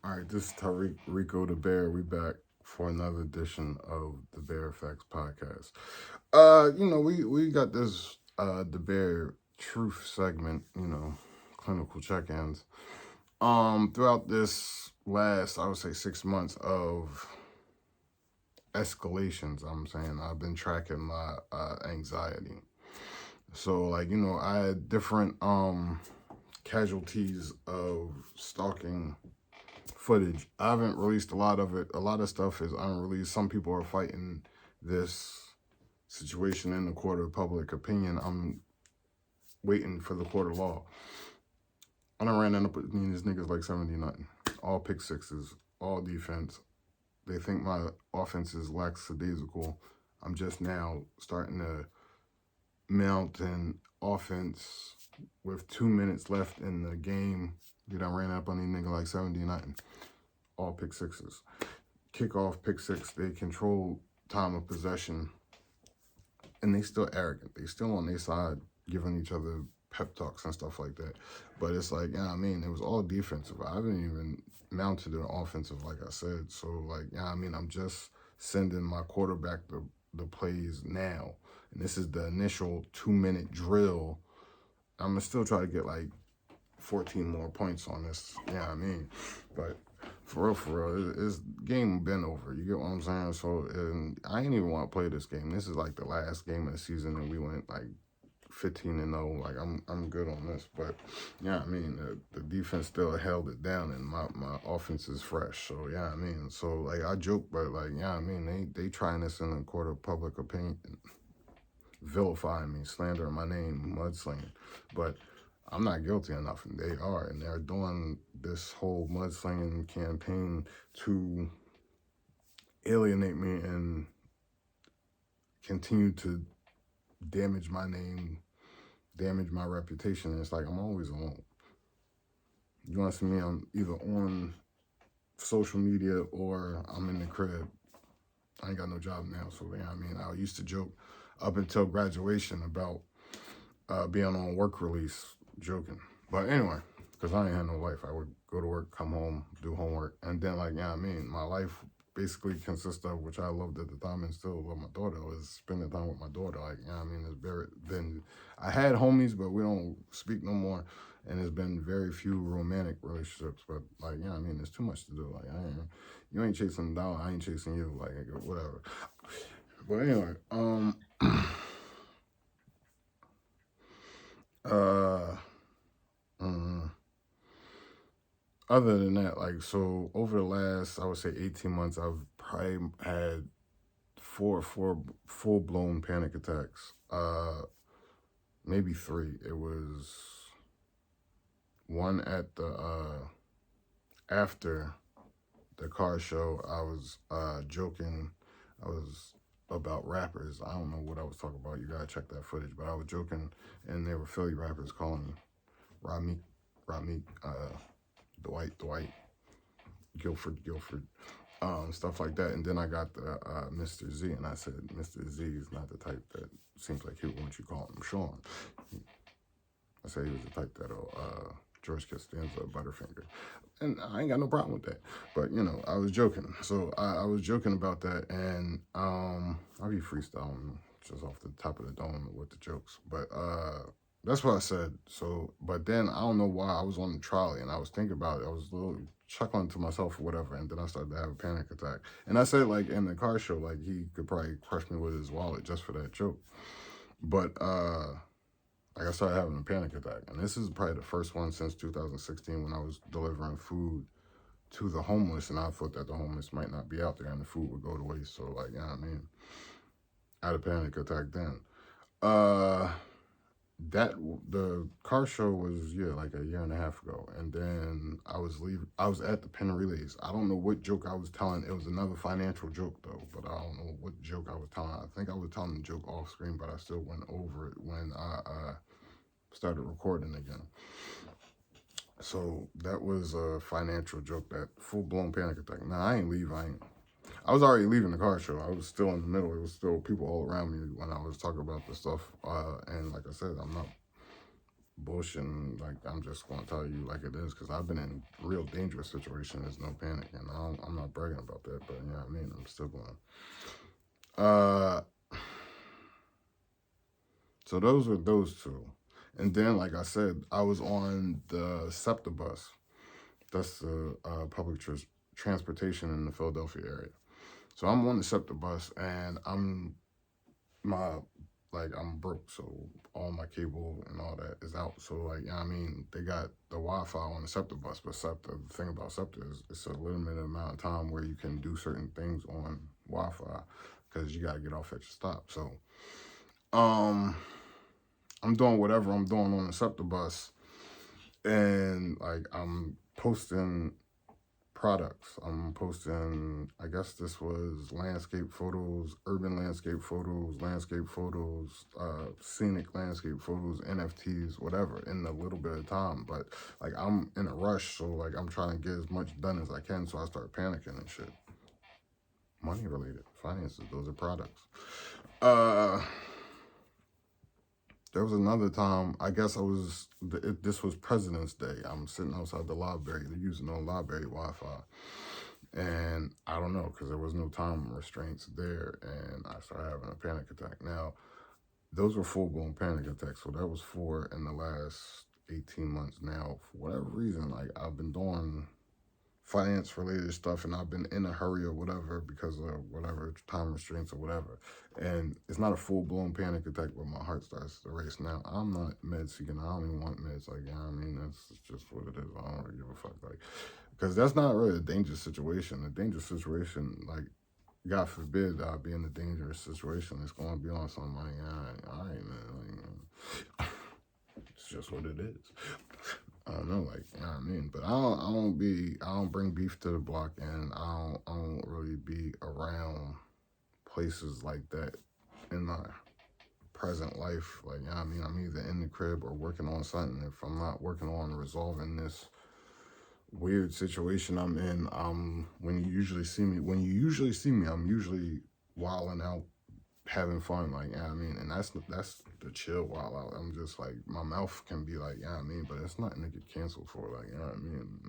All right, this is Tariq Rico DaBear. We back for another edition of the Bear Effects podcast. We got this DaBear Truth segment. Clinical check-ins. Throughout this last, I would say, 6 months of escalations, I'm saying I've been tracking my anxiety. So, I had different casualties of stalking footage. I haven't released a lot of it. A lot of stuff is unreleased. Some people are fighting this situation in the court of public opinion. I'm waiting for the court of law. I done ran up with these niggas like 70 nothing. All pick sixes, all defense. They think my offense is lackadaisical. I'm just now starting to mount an offense with 2 minutes left in the game. You done ran up on these niggas like 70 nothing. All pick sixes. Kickoff, pick six, they control time of possession. And they still arrogant. They still on their side, giving each other pep talks and stuff like that. But it's like, it was all defensive. I haven't even mounted an offensive, like I said. So, I'm just sending my quarterback the plays now. And this is the initial 2-minute drill. I'm going to still try to get like 14 more points on this. But for real, this game been over. You get what I'm saying? So, and I ain't even want to play this game. This is like the last game of the season, and we went like 15-0. Like I'm good on this. But the defense still held it down, and my offense is fresh. So so I joke, but they trying this in the court of public opinion, vilifying me, slandering my name, mudslinging, but I'm not guilty of nothing. They are, and they're doing this whole mudslinging campaign to alienate me and continue to damage my name, damage my reputation. And it's like I'm always alone. You want to see me? I'm either on social media or I'm in the crib. I ain't got no job now, so I used to joke up until graduation about being on work release, joking. But anyway, because I ain't had no life. I would go to work, come home, do homework, and then my life basically consists of, which I loved at the time and still love my daughter, was spending time with my daughter. I had homies, but we don't speak no more, and there's been very few romantic relationships. But there's too much to do. You ain't chasing down, I ain't chasing you. Whatever. But anyway, other than that, so over the last, I would say 18 months, I've probably had four full-blown panic attacks. Maybe three. It was one at the, after the car show, I was joking. I was about rappers. I don't know what I was talking about. You gotta check that footage. But I was joking, and there were Philly rappers calling me Ramik, Dwight, Guilford, stuff like that. And then I got the Mr. Z, and I said, Mr. Z is not the type that seems like he would want you call him Sean. I said he was the type that'll George Costanza, Butterfinger. And I ain't got no problem with that. But, I was joking. So I was joking about that, and I'll be freestyling just off the top of the dome with the jokes. But that's what I said. So, but then I don't know why I was on the trolley, and I was thinking about it. I was a little chuckling to myself or whatever, and then I started to have a panic attack. And I said, in the car show, he could probably crush me with his wallet just for that joke. But I started having a panic attack. And this is probably the first one since 2016 when I was delivering food to the homeless, and I thought that the homeless might not be out there and the food would go to waste. So, I had a panic attack then. The car show was, like a year and a half ago. And then I was at the Penn Relays. I don't know what joke I was telling. It was another financial joke, though, but I don't know what joke I was telling. I think I was telling the joke off screen, but I still went over it when I started recording again. So that was a financial joke, that full-blown panic attack. Now, I was already leaving the car show. I was still in the middle. There was still people all around me when I was talking about the stuff. And like I said, I'm not bullshitting. Like, I'm just going to tell you like it is, because I've been in real dangerous situations. There's no panic, and I'm not bragging about that, but you know what I mean? I'm still going. So those were those two. And then, like I said, I was on the SEPTA bus. That's the public transportation in the Philadelphia area. So I'm on the SEPTA bus, and I'm broke, so all my cable and all that is out. So like, you know what I mean, they got the Wi-Fi on the SEPTA bus, but SEPTA, the thing about SEPTA is it's a limited amount of time where you can do certain things on Wi-Fi, because you got to get off at your stop. So I'm doing whatever I'm doing on the SEPTA bus, and like I'm posting products. I'm posting, I guess this was landscape photos, urban landscape photos, scenic landscape photos, NFTs, whatever, in a little bit of time. But like, I'm in a rush, so like, I'm trying to get as much done as I can, so I start panicking and shit. Money related, finances, those are products. There was another time, I guess this was President's Day. I'm sitting outside the library. They're using no library Wi-Fi. And I don't know, because there was no time restraints there. And I started having a panic attack. Now, those were full-blown panic attacks. So that was 4 in the last 18 months. Now, for whatever reason, like, I've been doing finance-related stuff, and I've been in a hurry or whatever because of whatever time restraints or whatever. And it's not a full-blown panic attack where my heart starts to race. Now, I'm not med-seeking. I don't even want meds. Like, you know what I mean? That's just what it is. I don't really give a fuck. Like, because that's not really a dangerous situation. A dangerous situation, like, God forbid I be in a dangerous situation. It's going to be on something like, all right, man. Like, it's just what it is. I don't know, like, you know what I mean? But I don't bring beef to the block, and I don't really be around places like that in my present life. Like, you know what I mean? I'm either in the crib or working on something. If I'm not working on resolving this weird situation I'm in, when you usually see me, I'm usually wilding out, having fun, like, you know what I mean? And that's the chill wild out. I'm just like, my mouth can be like, you know what I mean? But it's nothing to get canceled for, like, you know what I mean?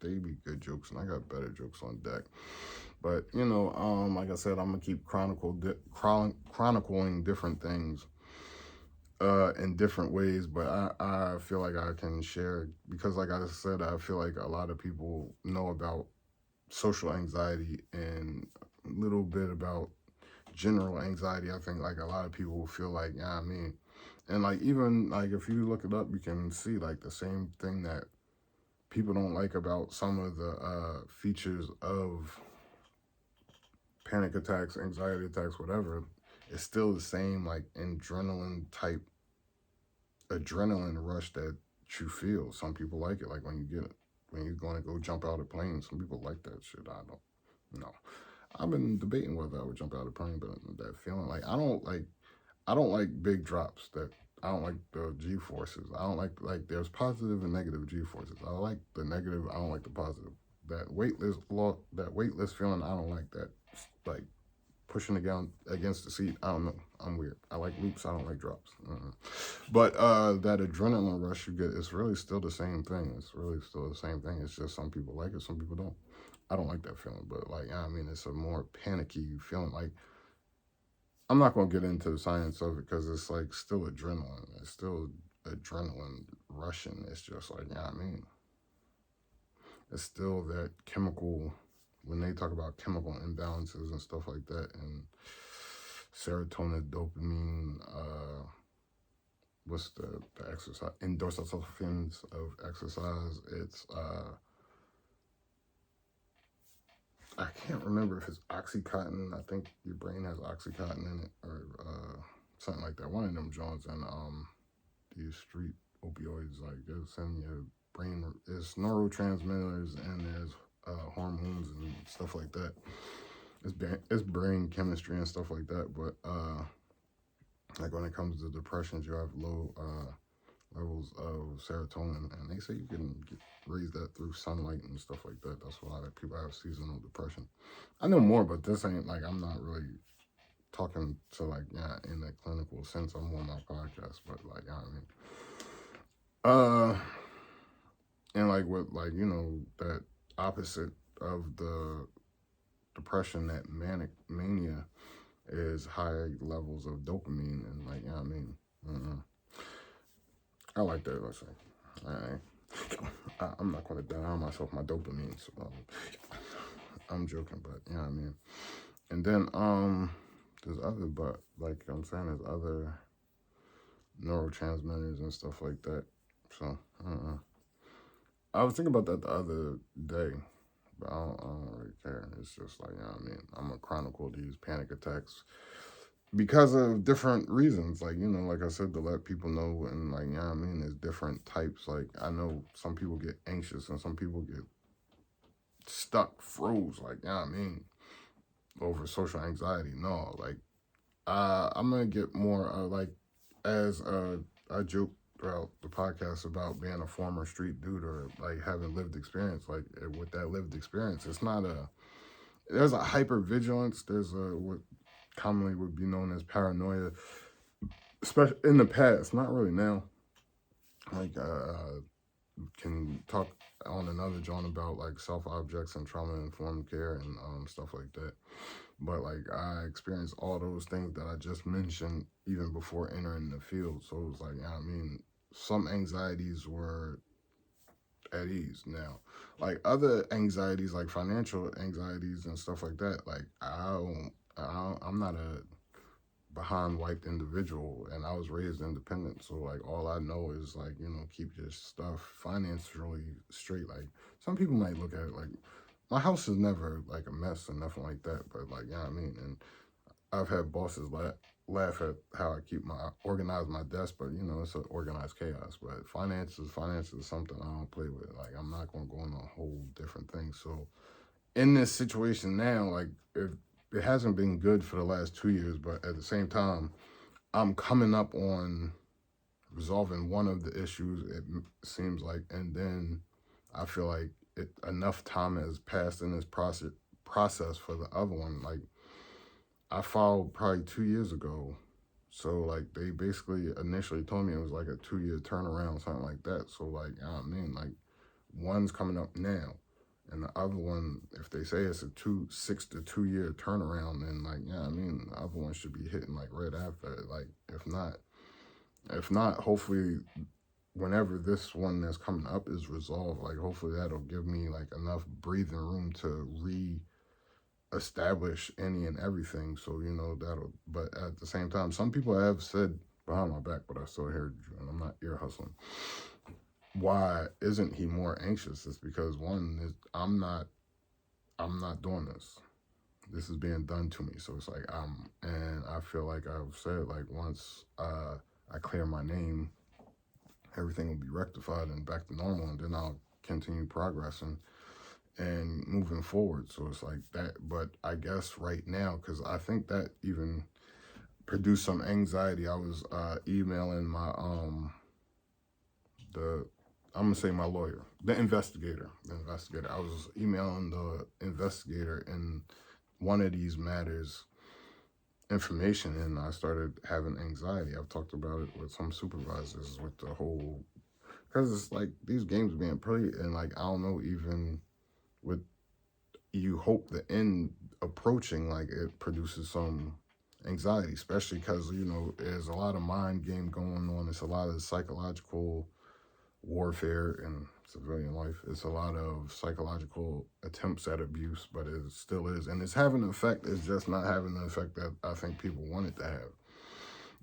They be good jokes, and I got better jokes on deck. But, you know, like I said, I'm gonna keep chronicling different things in different ways, but I feel like I can share, because like I said, I feel like a lot of people know about social anxiety and a little bit about general anxiety. I think like a lot of people feel like, yeah, you know what I mean, and like, even like, if you look it up, you can see like the same thing that people don't like about some of the features of panic attacks, anxiety attacks, whatever. It's still the same, like, adrenaline rush that you feel. Some people like it, like when you're going to go jump out of a plane. Some people like that shit. I don't know. I've been debating whether I would jump out of a plane, but that feeling, like, I don't like big drops. That I don't like the G-forces. I don't like there's positive and negative G-forces. I like the negative. I don't like the positive. That weightless feeling, I don't like that. Like, pushing against the seat, I don't know. I'm weird. I like loops. I don't like drops. But that adrenaline rush you get, it's really still the same thing. It's just some people like it, some people don't. I don't like that feeling, but like, I mean, it's a more panicky feeling. Like, I'm not going to get into the science of it, because it's like still adrenaline. It's still adrenaline rushing. It's just like, yeah, I mean, it's still that chemical, when they talk about chemical imbalances and stuff like that, and serotonin, dopamine, what's the exercise, endorphins of exercise. It's, I can't remember if it's Oxycontin. I think your brain has Oxycontin in it, or something like that. One of them joints, and these street opioids, like, it's in your brain. It's neurotransmitters, and there's hormones and stuff like that. It's brain chemistry and stuff like that. But like, when it comes to depressions, you have low levels of serotonin, and they say you can raise that through sunlight and stuff like that. That's why people have seasonal depression. I know more, but this ain't like, I'm not really talking to, like, yeah, in a clinical sense. I'm on my podcast, but like, yeah, I mean, Uh, and like with like, you know, that opposite of the depression, that manic mania is high levels of dopamine, and like, you know what I mean? Mm-mm. I like that. Let's say, I'm not going to deny myself my dopamine. So, I'm joking, but you know what I mean. And then there's other, but like I'm saying, there's other neurotransmitters and stuff like that. So I was thinking about that the other day, but I don't really care. It's just like, you know what I mean. I'm gonna chronicle these panic attacks because of different reasons. Like, you know, like I said, to let people know, and like, you know what I mean, there's different types. Like, I know some people get anxious and some people get stuck, froze, like, you know what I mean, over social anxiety. No, like, I'm gonna get more like, as I joke throughout the podcast about being a former street dude, or like having lived experience. Like, with that lived experience, it's not a, there's a hyper vigilance. There's a, what commonly would be known as paranoia, especially in the past, not really now. Like, can talk on another joint about like self objects and trauma informed care and stuff like that. But like, I experienced all those things that I just mentioned even before entering the field. So it was like, you know what I mean, some anxieties were at ease now. Like other anxieties, like financial anxieties and stuff like that, like I'm not a behind white individual, and I was raised independent, so like all I know is like, you know, keep your stuff financially straight. Like some people might look at it like my house is never like a mess and nothing like that, but like, you know what I mean. And I've had bosses laugh at how I keep my organize my desk, but you know, it's an organized chaos. But finance is something I don't play with. Like I'm not gonna go on a whole different thing. So in this situation now, like, if it hasn't been good for the last 2 years, but at the same time, I'm coming up on resolving one of the issues, it seems like, and then I feel like enough time has passed in this process for the other one. Like, I filed probably 2 years ago. So, like, they basically initially told me it was like a 2 year turnaround, something like that. So, like, you know what I mean? Like, one's coming up now. And the other one, if they say it's a 6 to 2 year turnaround, then like, yeah, I mean, the other one should be hitting like right after it. Like, if not, hopefully, whenever this one that's coming up is resolved, like hopefully that'll give me like enough breathing room to re-establish any and everything. So, you know, that'll. But at the same time, some people have said behind my back, but I still heard you, and I'm not ear hustling. Why isn't he more anxious? It's because one is I'm not doing this. This is being done to me. So it's like and I feel like I've said, like, once I clear my name, everything will be rectified and back to normal, and then I'll continue progressing and moving forward. So it's like that. But I guess right now, because I think that even produced some anxiety. I was emailing my I'm gonna say my lawyer, the investigator. I was emailing the investigator in one of these matters information, and I started having anxiety. I've talked about it with some supervisors, with the whole, because it's like these games being played, and like I don't know, even with, you hope the end approaching, like it produces some anxiety, especially because, you know, there's a lot of mind game going on. It's a lot of psychological warfare in civilian life. It's a lot of psychological attempts at abuse, but it still is. And it's having an effect. It's just not having the effect that I think people want it to have.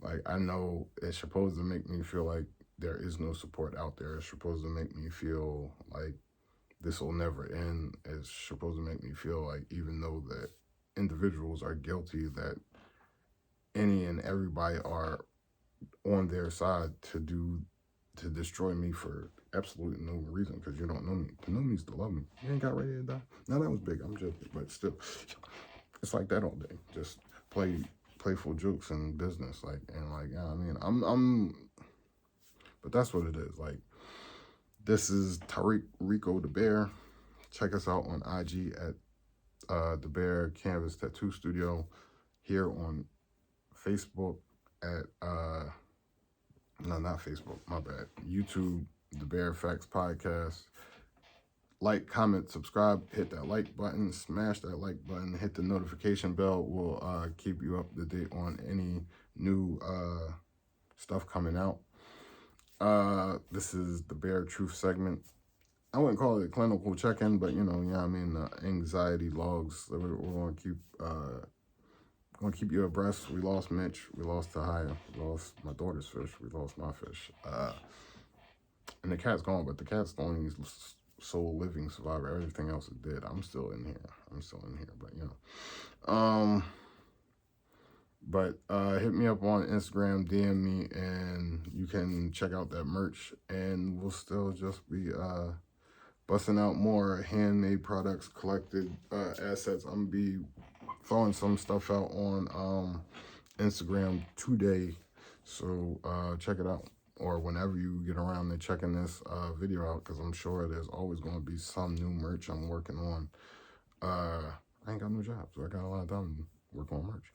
Like, I know it's supposed to make me feel like there is no support out there. It's supposed to make me feel like this will never end. It's supposed to make me feel like, even though that individuals are guilty, that any and everybody are on their side to destroy me for absolutely no reason, because you don't know me. To know me is to love me. You ain't got ready to die. Now that was big. I'm joking, but still, it's like that all day. Just playful jokes in business, like, and like, you know what I mean, but that's what it is. Like, this is Rico DaBear. Check us out on IG at DaBear Canvas Tattoo Studio. Here on Facebook at No, not Facebook. My bad. YouTube, the Bear Facts Podcast. Like, comment, subscribe, hit that like button, smash that like button, hit the notification bell. We'll keep you up to date on any new stuff coming out. This is the Bear Truth segment. I wouldn't call it a clinical check-in, but you know, yeah, I mean, anxiety logs. We're gonna keep you abreast. We lost Mitch. We lost Tahaya. We lost my daughter's fish. We lost my fish. And the cat's gone, but the cat's the only sole living survivor. Everything else is dead. I'm still in here. But you know. But hit me up on Instagram, DM me, and you can check out that merch. And we'll still just be busting out more handmade products, collected assets. I'm gonna be throwing some stuff out on Instagram today, so check it out, or whenever you get around to checking this video out, because I'm sure there's always going to be some new merch I'm working on. I ain't got no job, so I got a lot of time to work on merch.